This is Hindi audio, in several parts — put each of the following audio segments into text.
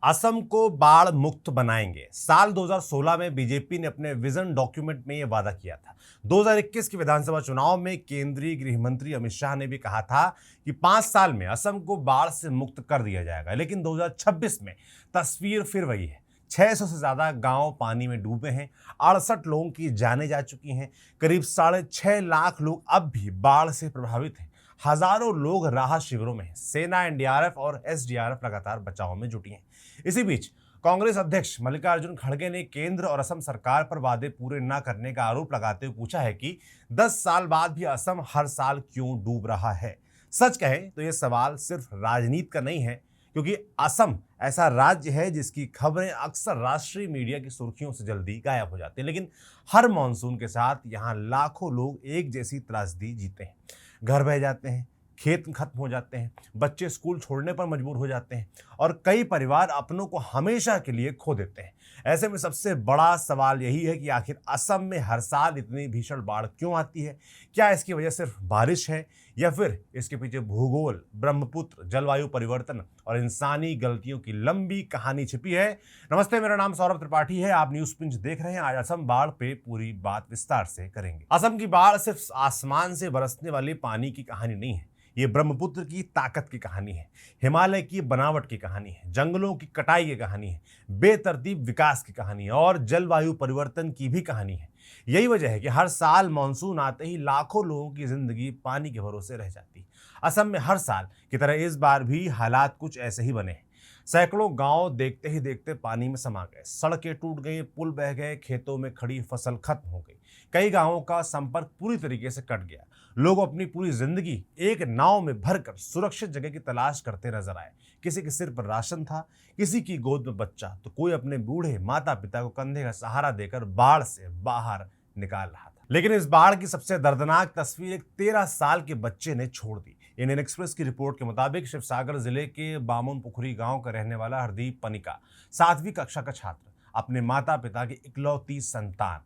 असम को बाढ़ मुक्त बनाएंगे। साल 2016 में बीजेपी ने अपने विजन डॉक्यूमेंट में यह वादा किया था। 2021 के विधानसभा चुनाव में केंद्रीय गृह मंत्री अमित शाह ने भी कहा था कि 5 साल में असम को बाढ़ से मुक्त कर दिया जाएगा। लेकिन 2026 में तस्वीर फिर वही है। 600 से ज्यादा गांव पानी में डूबे हैं, 68 लोगों की जानें जा चुकी हैं, करीब 6.5 लाख लोग अब भी बाढ़ से प्रभावित हैं। हजारों लोग राहत शिविरों में हैं। सेना, एनडीआरएफ और एसडीआरएफ लगातार बचाव में जुटी हैं। इसी बीच कांग्रेस अध्यक्ष मल्लिकार्जुन खड़गे ने केंद्र और असम सरकार पर वादे पूरे न करने का आरोप लगाते हुए पूछा है कि 10 साल बाद भी असम हर साल क्यों डूब रहा है। सच कहें तो यह सवाल सिर्फ राजनीति का नहीं है, क्योंकि असम ऐसा राज्य है जिसकी खबरें अक्सर राष्ट्रीय मीडिया की सुर्खियों से जल्दी गायब हो जाती हैं। लेकिन हर मानसून के साथ यहाँ लाखों लोग एक जैसी त्रासदी जीते हैं। घर बह जाते हैं, खेत खत्म हो जाते हैं, बच्चे स्कूल छोड़ने पर मजबूर हो जाते हैं और कई परिवार अपनों को हमेशा के लिए खो देते हैं। ऐसे में सबसे बड़ा सवाल यही है कि आखिर असम में हर साल इतनी भीषण बाढ़ क्यों आती है। क्या इसकी वजह सिर्फ बारिश है या फिर इसके पीछे भूगोल, ब्रह्मपुत्र, जलवायु परिवर्तन और इंसानी गलतियों की लंबी कहानी छिपी है। नमस्ते, मेरा नाम सौरभ त्रिपाठी है। आप न्यूज पिंच देख रहे हैं। आज असम बाढ़ पे पूरी बात विस्तार से करेंगे। असम की बाढ़ सिर्फ आसमान से बरसने वाले पानी की कहानी नहीं है, ये ब्रह्मपुत्र की ताकत की कहानी है, हिमालय की बनावट की कहानी है, जंगलों की कटाई की कहानी है, बेतरतीब विकास की कहानी है और जलवायु परिवर्तन की भी कहानी है। यही वजह है कि हर साल मानसून आते ही लाखों लोगों की जिंदगी पानी के भरोसे रह जाती है। असम में हर साल की तरह इस बार भी हालात कुछ ऐसे ही बने हैं। सैकड़ों गांव देखते ही देखते पानी में समा गए, सड़कें टूट गई, पुल बह गए, खेतों में खड़ी फसल खत्म हो गई। कई गांवों का संपर्क पूरी तरीके से कट गया। लोग अपनी पूरी जिंदगी एक नाव में भरकर सुरक्षित जगह की तलाश करते नजर आए। किसी के सिर पर राशन था, किसी की गोद में बच्चा, तो कोई अपने बूढ़े माता पिता को कंधे का सहारा देकर बाढ़ से बाहर निकाल रहा था। लेकिन इस बाढ़ की सबसे दर्दनाक तस्वीर एक 13 साल के बच्चे ने छोड़ दी। इंडियन एक्सप्रेस की रिपोर्ट के मुताबिक शिवसागर जिले के बामुन पुखुरी गांव का रहने वाला हरदीप पनिका 7वीं कक्षा का छात्र, अपने माता पिता की इकलौती संतान।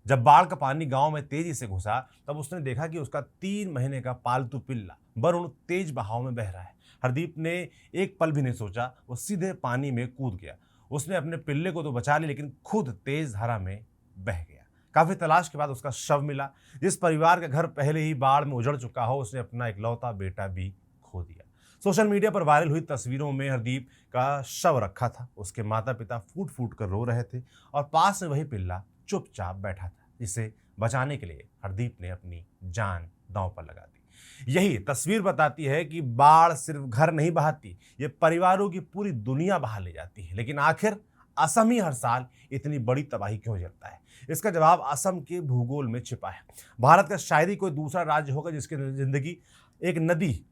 जब बाढ़ का पानी गांव में तेजी से घुसा तब उसने देखा कि उसका 3 महीने का पालतू पिल्ला वरुण तेज बहाव में बह रहा है। हरदीप ने एक पल भी नहीं सोचा, वो सीधे पानी में कूद गया। उसने अपने पिल्ले को तो बचा लिया, लेकिन खुद तेज धारा में बह गया। काफी तलाश के बाद उसका शव मिला। जिस परिवार का घर पहले ही बाढ़ में उजड़ चुका हो, उसने अपना इकलौता बेटा भी खो दिया। सोशल मीडिया पर वायरल हुई तस्वीरों में हरदीप का शव रखा था। उसके माता पिता फूट फूट कर रो रहे थे और पास में वही पिल्ला चुपचाप बैठा था, जिसे बचाने के लिए हरदीप ने अपनी जान दांव पर लगा दी। यही तस्वीर बताती है कि बाढ़ सिर्फ घर नहीं बहाती, ये परिवारों की पूरी दुनिया बहा ले जाती है। लेकिन आखिर असम ही हर साल इतनी बड़ी तबाही क्यों झेलता है? इसका जवाब असम के भूगोल में छिपा है। भारत का शायद ही कोई दूसरा राज्य होगा जिसकी जिंदगी एक नदी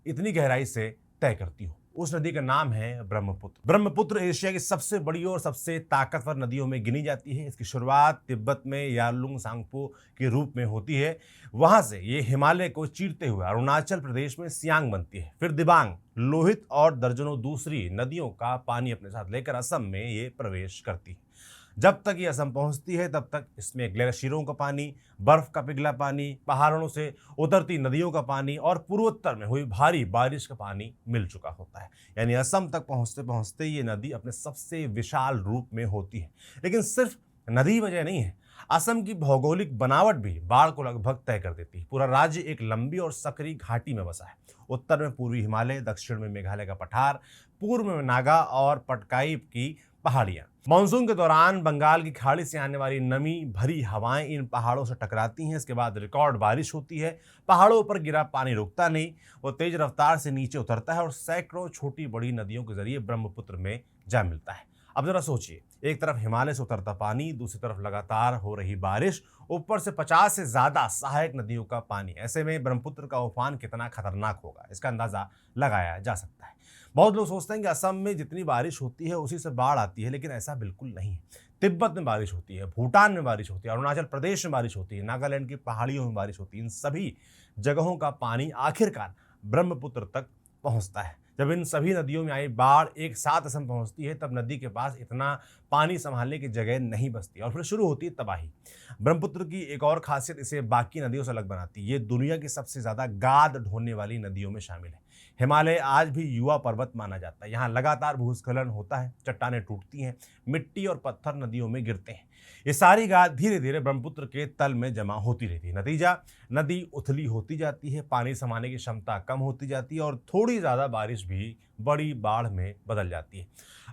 इतनी गहराई से तय करती हो। उस नदी का नाम है ब्रह्मपुत्र। ब्रह्मपुत्र एशिया की सबसे बड़ी और सबसे ताकतवर नदियों में गिनी जाती है। इसकी शुरुआत तिब्बत में यारलुंग सांगपो के रूप में होती है। वहां से ये हिमालय को चीरते हुए अरुणाचल प्रदेश में सियांग बनती है, फिर दिबांग, लोहित और दर्जनों दूसरी नदियों का पानी अपने साथ लेकर असम में ये प्रवेश करती है। जब तक ये असम पहुंचती है तब तक इसमें ग्लेशियरों का पानी, बर्फ का पिघला पानी, पहाड़ों से उतरती नदियों का पानी और पूर्वोत्तर में हुई भारी बारिश का पानी मिल चुका होता है। यानी असम तक पहुंचते पहुंचते ये नदी अपने सबसे विशाल रूप में होती है। लेकिन सिर्फ नदी वजह नहीं है, असम की भौगोलिक बनावट भी बाढ़ को लगभग तय कर देती है। पूरा राज्य एक लंबी और सकरी घाटी में बसा है। उत्तर में पूर्वी हिमालय, दक्षिण में मेघालय का पठार, पूर्व में नागा और पटकाई की पहाड़ियां। मानसून के दौरान बंगाल की खाड़ी से आने वाली नमी भरी हवाएं इन पहाड़ों से टकराती हैं। इसके बाद रिकॉर्ड बारिश होती है। पहाड़ों पर गिरा पानी रुकता नहीं, वो तेज रफ्तार से नीचे उतरता है और सैकड़ों छोटी बड़ी नदियों के जरिए ब्रह्मपुत्र में जा मिलता है। अब जरा सोचिए, एक तरफ हिमालय से उतरता पानी, दूसरी तरफ लगातार हो रही बारिश, ऊपर से 50 से ज्यादा सहायक नदियों का पानी। ऐसे में ब्रह्मपुत्र का उफान कितना खतरनाक होगा, इसका अंदाजा लगाया जा सकता है। बहुत लोग सोचते हैं कि असम में जितनी बारिश होती है उसी से बाढ़ आती है, लेकिन ऐसा बिल्कुल नहीं है। तिब्बत में बारिश होती है, भूटान में बारिश होती है, अरुणाचल प्रदेश में बारिश होती है, नागालैंड की पहाड़ियों में बारिश होती है। इन सभी जगहों का पानी आखिरकार ब्रह्मपुत्र तक पहुंचता है। जब इन सभी नदियों में आई बाढ़ एक साथ असम पहुंचती है तब नदी के पास इतना पानी संभालने की जगह नहीं बचती और फिर शुरू होती है तबाही। ब्रह्मपुत्र की एक और खासियत इसे बाकी नदियों से अलग बनाती है, ये दुनिया की सबसे ज्यादा गाद ढोने वाली नदियों में शामिल है। हिमालय आज भी युवा पर्वत माना जाता है। यहाँ लगातार भूस्खलन होता है, चट्टानें टूटती हैं, मिट्टी और पत्थर नदियों में गिरते हैं। ये सारी गाद धीरे धीरे ब्रह्मपुत्र के तल में जमा होती रहती है। नतीजा, नदी उथली होती जाती है, पानी समाने की क्षमता कम होती जाती है और थोड़ी ज़्यादा बारिश भी बड़ी बाढ़ में बदल जाती है।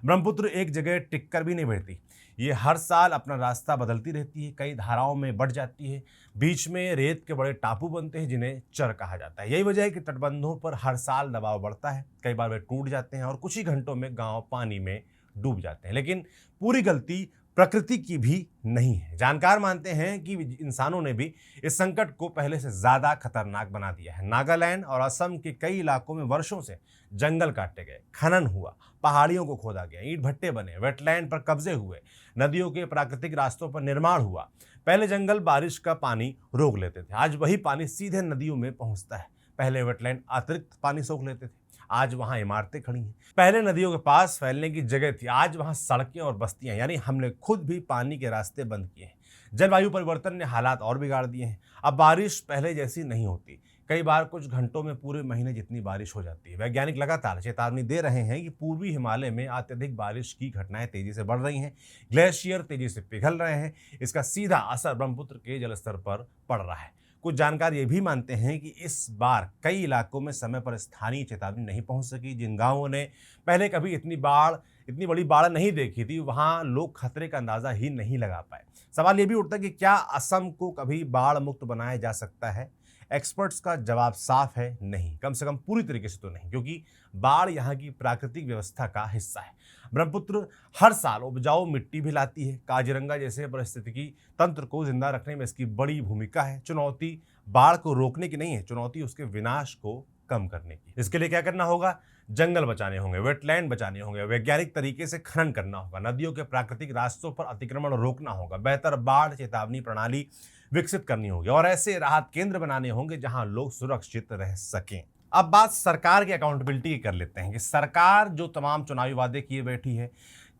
ब्रह्मपुत्र एक जगह टिक कर भी नहीं बैठती, ये हर साल अपना रास्ता बदलती रहती है, कई धाराओं में बढ़ जाती है, बीच में रेत के बड़े टापू बनते हैं जिन्हें चर कहा जाता है। यही वजह है कि तटबंधों पर हर साल दबाव बढ़ता है, कई बार वे टूट जाते हैं और कुछ ही घंटों में गांव पानी में डूब जाते हैं। लेकिन पूरी गलती प्रकृति की भी नहीं है। जानकार मानते हैं कि इंसानों ने भी इस संकट को पहले से ज्यादा खतरनाक बना दिया है। नागालैंड और असम के कई इलाकों में वर्षों से जंगल काटे गए, खनन हुआ, पहाड़ियों को खोदा गया, ईंट भट्टे बने, वेटलैंड पर कब्जे हुए, नदियों के प्राकृतिक रास्तों पर निर्माण हुआ। पहले जंगल बारिश का पानी रोक लेते थे, आज वही पानी सीधे नदियों में पहुंचता है। पहले वेटलैंड अतिरिक्त पानी सोख लेते थे, आज वहां इमारतें खड़ी हैं। पहले नदियों के पास फैलने की जगह थी, आज वहां सड़कें और बस्तियां, यानी हमने खुद भी पानी के रास्ते बंद किए हैं। जलवायु परिवर्तन ने हालात और बिगाड़ दिए हैं। अब बारिश पहले जैसी नहीं होती, कई बार कुछ घंटों में पूरे महीने जितनी बारिश हो जाती है। वैज्ञानिक लगातार चेतावनी दे रहे हैं कि पूर्वी हिमालय में अत्यधिक बारिश की घटनाएं तेजी से बढ़ रही हैं, ग्लेशियर तेजी से पिघल रहे हैं, इसका सीधा असर ब्रह्मपुत्र के जलस्तर पर पड़ रहा है। कुछ जानकार ये भी मानते हैं कि इस बार कई इलाकों में समय पर स्थानीय चेतावनी नहीं पहुंच सकी। जिन गांवों ने पहले कभी इतनी बड़ी बाढ़ नहीं देखी थी, वहां लोग खतरे का अंदाजा ही नहीं लगा पाए। सवाल ये भी उठता है कि क्या असम को कभी बाढ़ मुक्त बनाया जा सकता है? एक्सपर्ट्स का जवाब साफ है, नहीं, कम से कम पूरी तरीके से तो नहीं, क्योंकि बाढ़ यहाँ की प्राकृतिक व्यवस्था का हिस्सा है। ब्रह्मपुत्र हर साल उपजाऊ मिट्टी भी लाती है, काजीरंगा जैसे पारिस्थितिकी तंत्र को जिंदा रखने में इसकी बड़ी भूमिका है। चुनौती बाढ़ को रोकने की नहीं है, चुनौती उसके विनाश को कम करने की। इसके लिए क्या करना होगा? जंगल बचाने होंगे, वेटलैंड बचाने होंगे, वैज्ञानिक तरीके से खनन करना होगा, नदियों के प्राकृतिक रास्तों पर अतिक्रमण रोकना होगा, बेहतर बाढ़ चेतावनी प्रणाली विकसित करनी होगी और ऐसे राहत केंद्र बनाने होंगे जहां लोग सुरक्षित रह सकें। अब बात सरकार की अकाउंटेबिलिटी की कर लेते हैं कि सरकार जो तमाम चुनावी वादे किए बैठी है,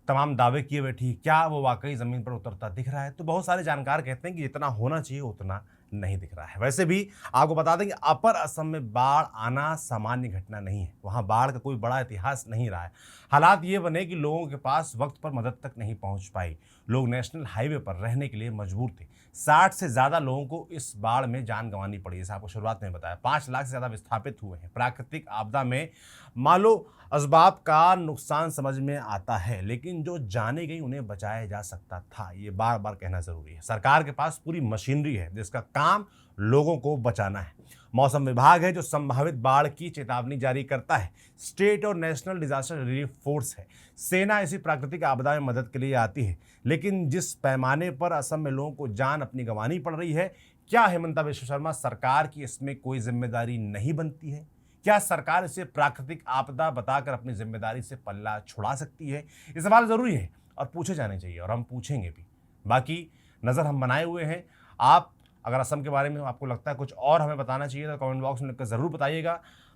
तमाम दावे किए बैठी है, क्या वो वाकई जमीन पर उतरता दिख रहा है? तो बहुत सारे जानकार कहते हैं कि जितना होना चाहिए उतना नहीं दिख रहा है। वैसे भी आपको बता दें कि अपर असम में बाढ़ आना सामान्य घटना नहीं है, वहां बाढ़ का कोई बड़ा इतिहास नहीं रहा है। हालात ये बने कि लोगों के पास वक्त पर मदद तक नहीं पहुंच पाई, लोग नेशनल हाईवे पर रहने के लिए मजबूर थे। 60 से ज्यादा लोगों को इस बाढ़ में जान गंवानी पड़ी, जैसे आपको शुरुआत में बताया। 5 लाख से ज्यादा विस्थापित हुए हैं। प्राकृतिक आपदा में मालो असबाब का नुकसान समझ में आता है, लेकिन जो जाने गई उन्हें बचाया जा सकता था, ये बार बार कहना जरूरी है। सरकार के पास पूरी मशीनरी है जिसका काम लोगों को बचाना है। मौसम विभाग है जो संभावित बाढ़ की चेतावनी जारी करता है। स्टेट और नेशनल डिजास्टर रिलीफ फोर्स है। सेना इसी प्राकृतिक आपदा में मदद के लिए आती है। लेकिन जिस पैमाने पर असम में लोगों को जान अपनी गंवानी पड़ रही है, क्या हेमंता बिश्व शर्मा सरकार की इसमें कोई जिम्मेदारी नहीं बनती है? क्या सरकार इसे प्राकृतिक आपदा बताकर अपनी जिम्मेदारी से पल्ला छुड़ा सकती है? ये सवाल जरूरी है और पूछे जाने चाहिए और हम पूछेंगे भी। बाकी नज़र हम बनाए हुए हैं। आप अगर असम के बारे में आपको लगता है कुछ और हमें बताना चाहिए तो कमेंट बॉक्स में लिखकर जरूर बताइएगा।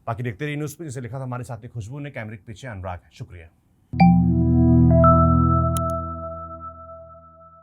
बाकी देखते रहिए न्यूज़ पे, जिसे लिखा था हमारे साथी खुशबू ने, कैमरे के पीछे अनुराग है। शुक्रिया।